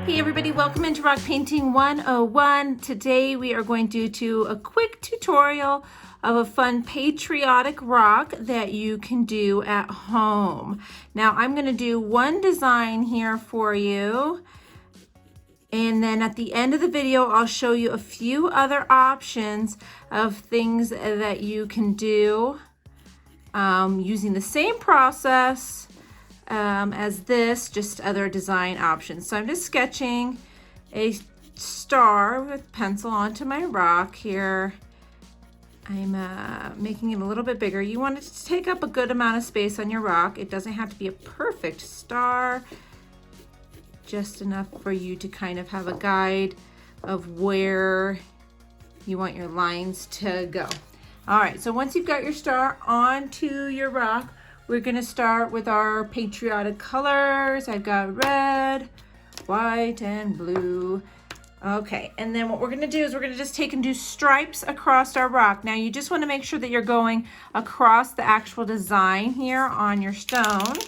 Hey everybody, welcome into Rock Painting 101. Today we are going to do a quick tutorial of a fun patriotic rock that you can do at home. Now I'm going to do one design here for you, and then at the end of the video I'll show you a few other options of things that you can do using the same process as this, just other design options. So I'm just sketching a star with pencil onto my rock here. I'm making it a little bit bigger. You want it to take up a good amount of space on your rock. It doesn't have to be a perfect star, just enough for you to kind of have a guide of where you want your lines to go. All right, so once you've got your star onto your rock, we're gonna start with our patriotic colors. I've got red, white, and blue. Okay, and then what we're gonna do is we're gonna just take and do stripes across our rock. Now you just wanna make sure that you're going across the actual design here on your stone.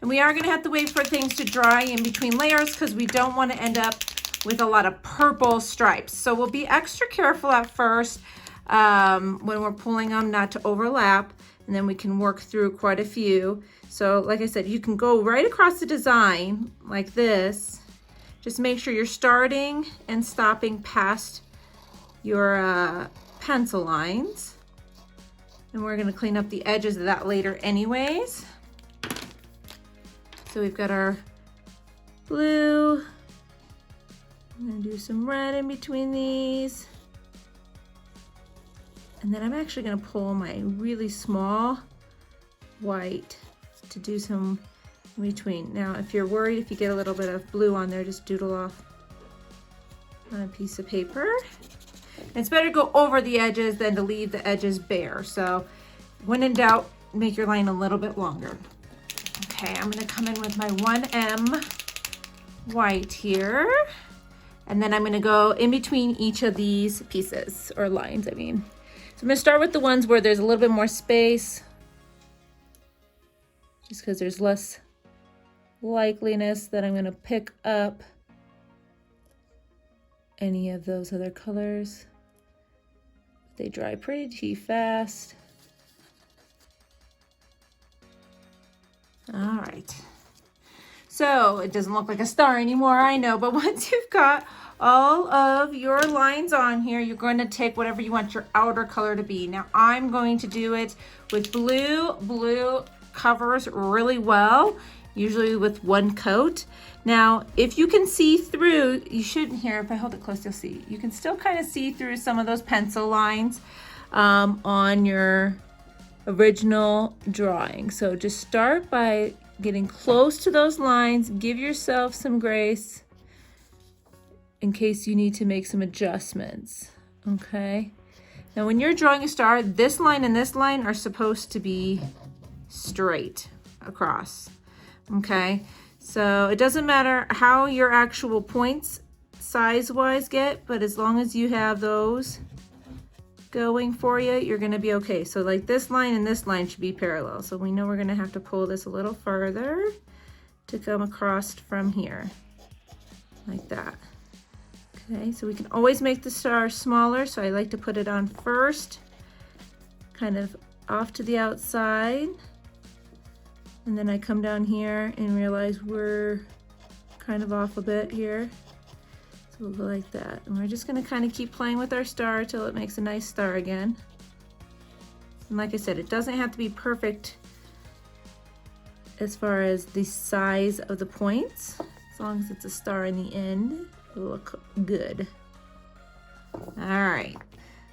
And we are gonna have to wait for things to dry in between layers because we don't wanna end up with a lot of purple stripes. So we'll be extra careful at first when we're pulling them not to overlap. And then we can work through quite a few. So like I said, you can go right across the design like this. Just make sure you're starting and stopping past your pencil lines. And we're gonna clean up the edges of that later anyways. So we've got our blue. I'm gonna do some red in between these. And then I'm actually gonna pull my really small white to do some in between. Now, if you're worried if you get a little bit of blue on there, just doodle off on a piece of paper. And it's better to go over the edges than to leave the edges bare. So when in doubt, make your line a little bit longer. Okay, I'm gonna come in with my 1M white here. And then I'm gonna go in between each of these pieces, or lines, I mean. So I'm gonna start with the ones where there's a little bit more space, just because there's less likeliness that I'm gonna pick up any of those other colors. They dry pretty fast. All right. So it doesn't look like a star anymore, I know, but once you've got all of your lines on here, you're going to take whatever you want your outer color to be. Now I'm going to do it with blue. Blue covers really well, usually with one coat. Now, if you can see through, you shouldn't here, if I hold it close, you'll see. You can still kind of see through some of those pencil lines on your original drawing. So just start by getting close to those lines, give yourself some grace in case you need to make some adjustments, okay? Now when you're drawing a star, this line and this line are supposed to be straight across, okay? So it doesn't matter how your actual points size-wise get, but as long as you have those going for you, you're gonna be okay. So like this line and this line should be parallel. So we know we're gonna have to pull this a little further to come across from here, like that. Okay, so we can always make the star smaller, so I like to put it on first, kind of off to the outside, and then I come down here and realize we're kind of off a bit here. So we'll go like that, and we're just gonna kind of keep playing with our star till it makes a nice star again. And like I said, it doesn't have to be perfect as far as the size of the points, as long as it's a star in the end. Look good. All right,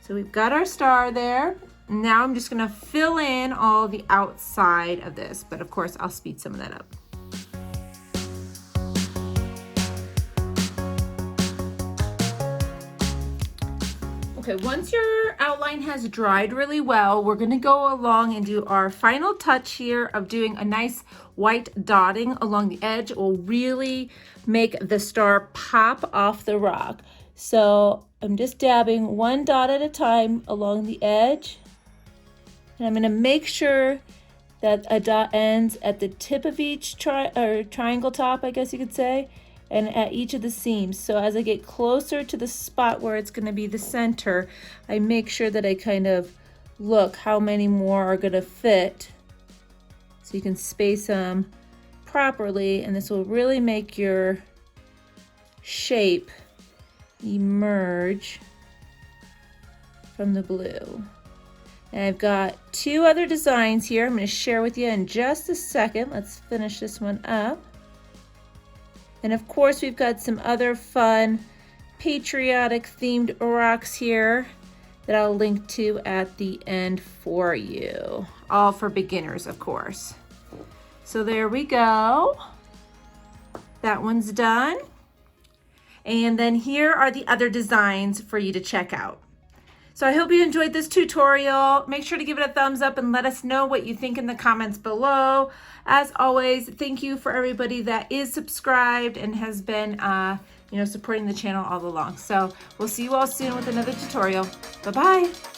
so we've got our star there. Now I'm just gonna fill in all the outside of this, but of course I'll speed some of that up. Okay, once your outline has dried really well, we're gonna go along and do our final touch here of doing a nice white dotting along the edge. It will really make the star pop off the rock. So I'm just dabbing one dot at a time along the edge. And I'm gonna make sure that a dot ends at the tip of each triangle top, I guess you could say, and at each of the seams. So as I get closer to the spot where it's going to be the center, I make sure that I kind of look how many more are going to fit, so you can space them properly, and this will really make your shape emerge from the blue. And I've got two other designs here I'm going to share with you in just a second. Let's finish this one up. And of course, we've got some other fun patriotic themed rocks here that I'll link to at the end for you. All for beginners, of course. So there we go. That one's done. And then here are the other designs for you to check out. So I hope you enjoyed this tutorial. Make sure to give it a thumbs up and let us know what you think in the comments below. As always, thank you for everybody that is subscribed and has been supporting the channel all along. So we'll see you all soon with another tutorial. Bye-bye.